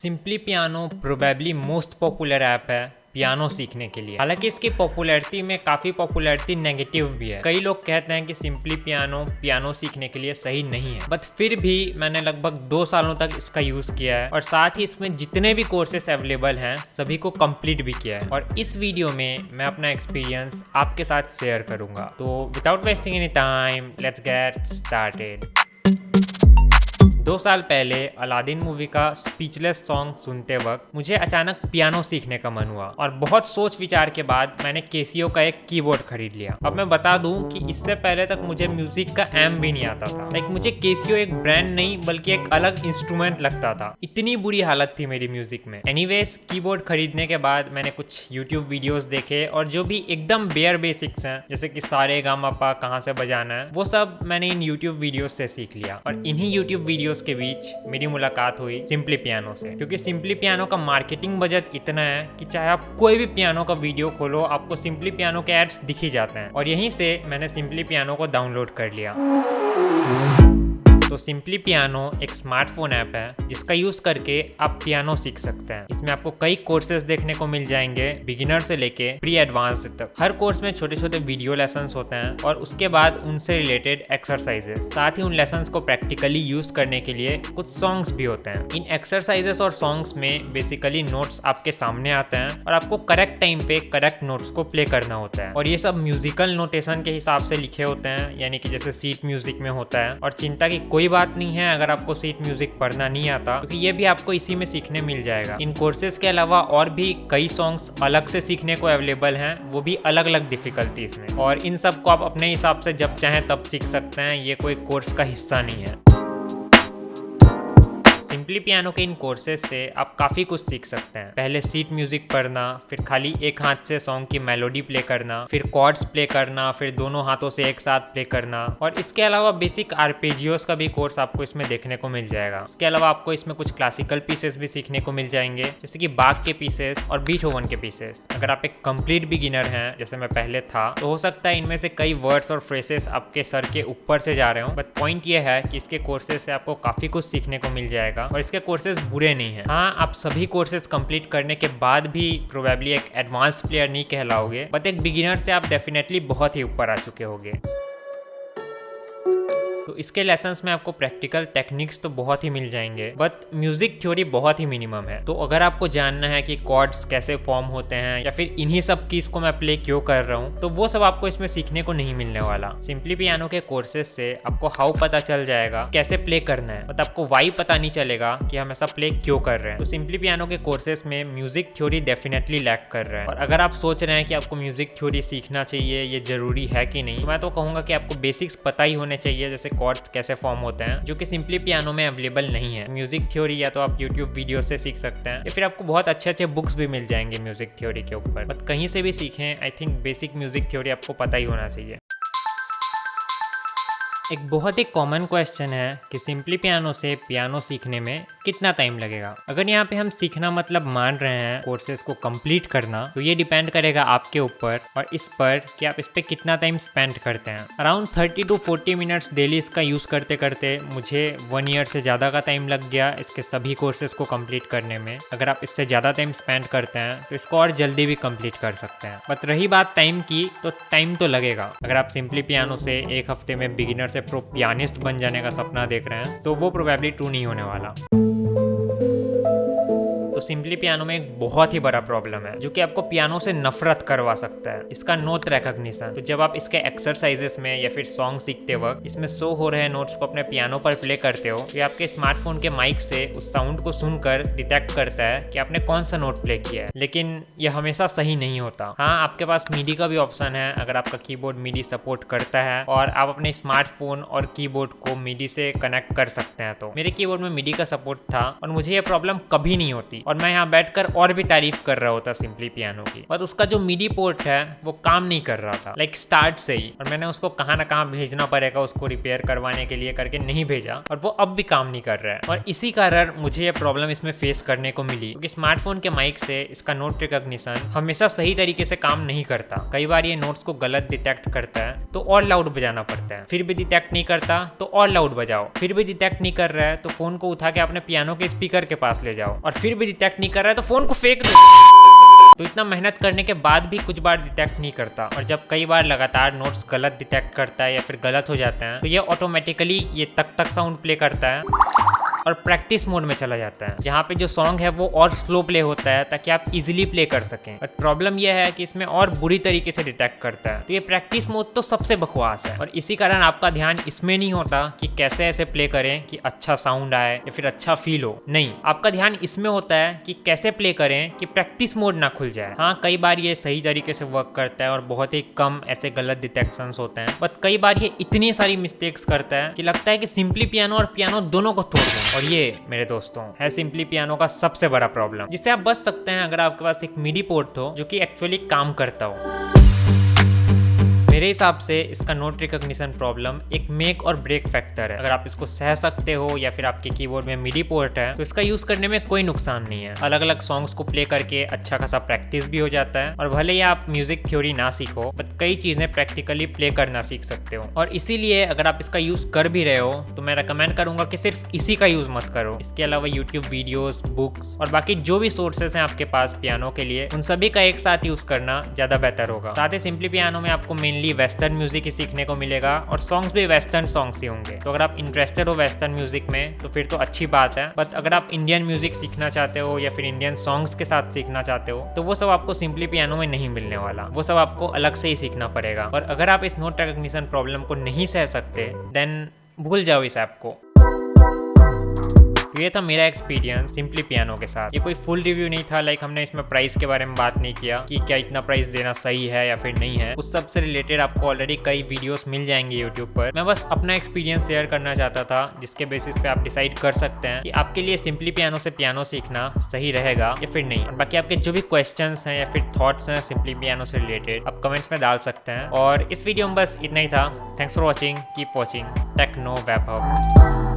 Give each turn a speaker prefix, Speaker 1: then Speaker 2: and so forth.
Speaker 1: Simply piano probably most popular app है piano सीखने के लिए। हालांकि इसकी पॉपुलैरिटी में काफ़ी पॉपुलैरिटी नेगेटिव भी है। कई लोग कहते हैं कि सिंपली पियानो सीखने के लिए सही नहीं है, बट फिर भी मैंने लगभग 2 सालों तक इसका यूज़ किया है और साथ ही इसमें जितने भी कोर्सेस अवेलेबल हैं सभी को कंप्लीट भी किया है। और इस वीडियो में मैं अपना एक्सपीरियंस आपके साथ शेयर करूंगा। तो without wasting any time let's get started. 2 साल पहले अलादीन मूवी का स्पीचलेस सॉन्ग सुनते वक्त मुझे अचानक पियानो सीखने का मन हुआ और बहुत सोच विचार के बाद मैंने केसियो का एक कीबोर्ड खरीद लिया। अब मैं बता दूं कि इससे पहले तक मुझे म्यूजिक का एम भी नहीं आता था। मुझे केसियो एक ब्रांड नहीं बल्कि एक अलग इंस्ट्रूमेंट लगता था। इतनी बुरी हालत थी मेरी म्यूजिक में। एनीवेज कीबोर्ड खरीदने के बाद मैंने कुछ यूट्यूब वीडियोस देखे और जो भी एकदम बेयर बेसिक्स हैं जैसे कि सारे गा मा पा कहाँ से बजाना है वो सब मैंने इन यूट्यूब वीडियोस से सीख लिया। और इन्हीं यूट्यूब वीडियोस के बीच मेरी मुलाकात हुई सिंपली पियानो से, क्योंकि सिंपली पियानो का मार्केटिंग बजट इतना है कि चाहे आप कोई भी पियानो का वीडियो खोलो आपको सिंपली पियानो के एड्स दिख ही जाते हैं। और यहीं से मैंने सिंपली पियानो को डाउनलोड कर लिया। तो सिंपली पियानो एक स्मार्टफोन ऐप है जिसका यूज करके आप पियानो सीख सकते हैं। इसमें आपको कई कोर्सेज देखने को मिल जाएंगे, बिगिनर से लेके प्री एडवांस तक। हर कोर्स में छोटे छोटे वीडियो लेसन्स होते हैं और उसके बाद उनसे रिलेटेड एक्सरसाइजेस, साथ ही उन लेसन्स को प्रैक्टिकली यूज करने के लिए कुछ सॉन्ग्स भी होते हैं। इन एक्सरसाइजेस और सॉन्ग्स में बेसिकली नोट्स आपके सामने आते हैं और आपको करेक्ट टाइम पे करेक्ट नोट्स को प्ले करना होता है। और ये सब म्यूजिकल नोटेशन के हिसाब से लिखे होते हैं, यानी कि जैसे सीट म्यूजिक में होता है। और चिंता की कोई बात नहीं है अगर आपको सीट म्यूजिक पढ़ना नहीं आता, क्योंकि ये भी आपको इसी में सीखने मिल जाएगा। इन कोर्सेज के अलावा और भी कई सॉन्ग्स अलग से सीखने को अवेलेबल हैं, वो भी अलग अलग डिफिकल्टीज में। और इन सब को आप अपने हिसाब से जब चाहें तब सीख सकते हैं, ये कोई कोर्स का हिस्सा नहीं है। सिंपली पियानो के इन कोर्सेज से आप काफ़ी कुछ सीख सकते हैं। पहले सीट म्यूजिक पढ़ना, फिर खाली एक हाथ से सॉन्ग की मेलोडी प्ले करना, फिर कॉर्ड्स प्ले करना, फिर दोनों हाथों से एक साथ प्ले करना। और इसके अलावा बेसिक आरपेजियोस का भी कोर्स आपको इसमें देखने को मिल जाएगा। इसके अलावा आपको इसमें कुछ क्लासिकल पीसेस भी सीखने को मिल जाएंगे, जैसे कि बाग के पीसेस और बीथोवन के पीसेस। अगर आप एक कंप्लीट बिगिनर हैं जैसे मैं पहले था, तो हो सकता है इनमें से कई वर्ड्स और फ्रेसेस आपके सर के ऊपर से जा रहे हो, बट पॉइंट ये है कि इसके कोर्सेज से आपको काफ़ी कुछ सीखने को मिल जाएगा और इसके कोर्सेज बुरे नहीं हैं। हाँ, आप सभी कोर्सेज कंप्लीट करने के बाद भी प्रोबेबली एक एडवांस्ड प्लेयर नहीं कहलाओगे, बट एक बिगिनर से आप डेफिनेटली बहुत ही ऊपर आ चुके होंगे। तो इसके लेसन्स में आपको प्रैक्टिकल टेक्निक्स तो बहुत ही मिल जाएंगे, बट म्यूजिक थ्योरी बहुत ही मिनिमम है। तो अगर आपको जानना है कि कॉर्ड्स कैसे फॉर्म होते हैं या फिर इन्हीं सब कीज को मैं प्ले क्यों कर रहा हूँ, तो वो सब आपको इसमें सीखने को नहीं मिलने वाला। सिंपली पियानो के कोर्सेज से आपको हाउ पता चल जाएगा कैसे प्ले करना है, बट आपको वाई पता नहीं चलेगा कि हम ऐसा प्ले क्यों कर रहे हैं। तो सिंपली पियानो के कोर्सेज में म्यूजिक थ्योरी डेफिनेटली लैक कर रहा है। और अगर आप सोच रहे हैं कि आपको म्यूजिक थ्योरी सीखना चाहिए, ये जरूरी है कि नहीं, तो मैं तो कहूँगा कि आपको बेसिक्स पता ही होने चाहिए, जैसे कॉर्ड्स कैसे फॉर्म होते हैं, जो कि सिंपली पियानो में अवेलेबल नहीं है। म्यूजिक थ्योरी या तो आप यूट्यूब वीडियो से सीख सकते हैं या फिर आपको बहुत अच्छे अच्छे बुक्स भी मिल जाएंगे म्यूजिक थ्योरी के ऊपर, बट कहीं से भी सीखें, I think basic music theory आपको पता ही होना चाहिए। एक बहुत ही कॉमन क्वेश्चन है कि सिंपली पियानो से पियानो सीखने में कितना टाइम लगेगा। अगर यहाँ पे हम सीखना मतलब मान रहे हैं कोर्सेज को कंप्लीट करना, तो ये डिपेंड करेगा आपके ऊपर और इस पर कि आप इस पे कितना टाइम स्पेंड करते हैं। अराउंड 30 to 40 मिनट्स डेली इसका यूज़ करते करते मुझे 1 ईयर से ज़्यादा का टाइम लग गया इसके सभी कोर्सेज को कंप्लीट करने में। अगर आप इससे ज़्यादा टाइम स्पेंड करते हैं तो इसको और जल्दी भी कंप्लीट कर सकते हैं। बट रही बात टाइम की, तो टाइम तो लगेगा। अगर आप सिंपली पियानो से एक हफ्ते में बिगिनर से प्रो पियानिस्ट बन जाने का सपना देख रहे हैं, तो वो प्रोबेबली ट्रू नहीं होने वाला। तो सिंपली पियानो में एक बहुत ही बड़ा प्रॉब्लम है जो कि आपको पियानो से नफरत करवा सकता है, इसका नोट रिकॉग्निशन। तो जब आप इसके एक्सरसाइजेस में या फिर सॉन्ग सीखते वक्त इसमें शो हो रहे नोट्स को अपने पियानो पर प्ले करते हो, तो ये आपके स्मार्टफोन के माइक से उस साउंड को सुनकर डिटेक्ट करता है कि आपने कौन सा नोट प्ले किया है। लेकिन यह हमेशा सही नहीं होता। हाँ, आपके पास मीडी का भी ऑप्शन है अगर आपका कीबोर्ड मीडी सपोर्ट करता है और आप अपने स्मार्टफोन और कीबोर्ड को मीडी से कनेक्ट कर सकते हैं। तो मेरे कीबोर्ड में मीडी का सपोर्ट था और मुझे यह प्रॉब्लम कभी नहीं होती। और मैं यहाँ बैठकर और भी तारीफ कर रहा होता सिंपली पियानो की, बट उसका जो मिडी पोर्ट है वो काम नहीं कर रहा था लाइक स्टार्ट से ही, और मैंने उसको कहाँ ना कहाँ भेजना पड़ेगा उसको रिपेयर करवाने के लिए करके नहीं भेजा, और वो अब भी काम नहीं कर रहा है। और इसी कारण मुझे ये प्रॉब्लम इसमें फेस करने को मिली, क्योंकि स्मार्टफोन के माइक से इसका नोट रिकॉग्निशन हमेशा सही तरीके से काम नहीं करता। कई बार ये नोट्स को गलत डिटेक्ट करता है तो और लाउड बजाना पड़ता है, फिर भी डिटेक्ट नहीं करता तो और लाउड बजाओ, फिर भी डिटेक्ट नहीं कर रहा है तो फोन को उठा के अपने पियानो के स्पीकर के पास ले जाओ, और फिर भी डिटेक्ट नहीं कर रहा है तो फोन को फेंक दो। तो इतना मेहनत करने के बाद भी कुछ बार डिटेक्ट नहीं करता, और जब कई बार लगातार नोट्स गलत डिटेक्ट करता है या फिर गलत हो जाते हैं तो ये ऑटोमेटिकली ये तक साउंड प्ले करता है और प्रैक्टिस मोड में चला जाता है, जहाँ पे जो सॉन्ग है वो और स्लो प्ले होता है ताकि आप इजीली प्ले कर सकें। बट प्रॉब्लम यह है कि इसमें और बुरी तरीके से डिटेक्ट करता है, तो ये प्रैक्टिस मोड तो सबसे बकवास है, और इसी कारण आपका ध्यान इसमें नहीं होता कि कैसे ऐसे प्ले करें कि अच्छा साउंड आए या फिर अच्छा फील हो। नहीं, आपका ध्यान इसमें होता है कि कैसे प्ले करें कि प्रैक्टिस मोड ना खुल जाए। हाँ, कई बार ये सही तरीके से वर्क करता है और बहुत ही कम ऐसे गलत डिटेक्शंस होते हैं, बट कई बार ये इतनी सारी मिस्टेक्स करता है कि लगता है कि सिंपली पियानो और पियानो दोनों को तोड़ दूं। और ये मेरे दोस्तों है सिंपली पियानो का सबसे बड़ा प्रॉब्लम, जिससे आप बच सकते हैं अगर आपके पास एक मिडी पोर्ट हो जो कि एक्चुअली काम करता हो। मेरे हिसाब से इसका नोट रिकॉग्निशन प्रॉब्लम एक मेक और ब्रेक फैक्टर है। अगर आप इसको सह सकते हो या फिर आपके कीबोर्ड में मिडी पोर्ट है तो इसका यूज करने में कोई नुकसान नहीं है। अलग अलग सॉन्ग्स को प्ले करके अच्छा खासा प्रैक्टिस भी हो जाता है, और भले ही आप म्यूजिक थ्योरी ना सीखो बट कई चीजें प्रैक्टिकली प्ले करना सीख सकते हो। और इसीलिए अगर आप इसका यूज कर भी रहे हो तो मैं रेकमेंड करूंगा कि सिर्फ इसी का यूज मत करो। इसके अलावा यूट्यूब वीडियोस, बुक्स और बाकी जो भी सोर्सेस हैं आपके पास पियानो के लिए, उन सभी का एक साथ यूज करना ज्यादा बेहतर होगा। साथ ही सिंपली पियानो में आपको मेनली वेस्टर्न म्यूजिक ही सीखने को मिलेगा, और सॉन्ग्स भी वेस्टर्न सॉन्ग्स ही होंगे। तो अगर आप इंटरेस्टेड हो वेस्टर्न म्यूजिक में तो फिर तो अच्छी बात है, बट अगर आप इंडियन म्यूजिक सीखना चाहते हो या फिर इंडियन सॉन्ग्स के साथ सीखना चाहते हो तो वो सब आपको सिंपली पियानो में नहीं मिलने वाला, वो सब आपको अलग से ही सीखना पड़ेगा। और अगर आप इस नोट रिकॉग्निशन प्रॉब्लम को नहीं सह सकते देन भूल जाओ इस ऐप को। तो ये था मेरा एक्सपीरियंस सिंपली पियानो के साथ। ये कोई फुल रिव्यू नहीं था, लाइक हमने इसमें प्राइस के बारे में बात नहीं किया कि क्या इतना प्राइस देना सही है या फिर नहीं है। उस सब से रिलेटेड आपको ऑलरेडी कई वीडियोस मिल जाएंगे यूट्यूब पर। मैं बस अपना एक्सपीरियंस शेयर करना चाहता था, जिसके बेसिस पे आप डिसाइड कर सकते हैं कि आपके लिए सिंपली पियानो से पियानो सीखना सही रहेगा या फिर नहीं। और बाकी आपके जो भी क्वेश्चंस हैं या फिर थॉट्स हैं सिंपली पियानो से रिलेटेड आप कमेंट्स में डाल सकते हैं। और इस वीडियो में बस इतना ही था। Thanks for watching, keep watching Techno Web hub.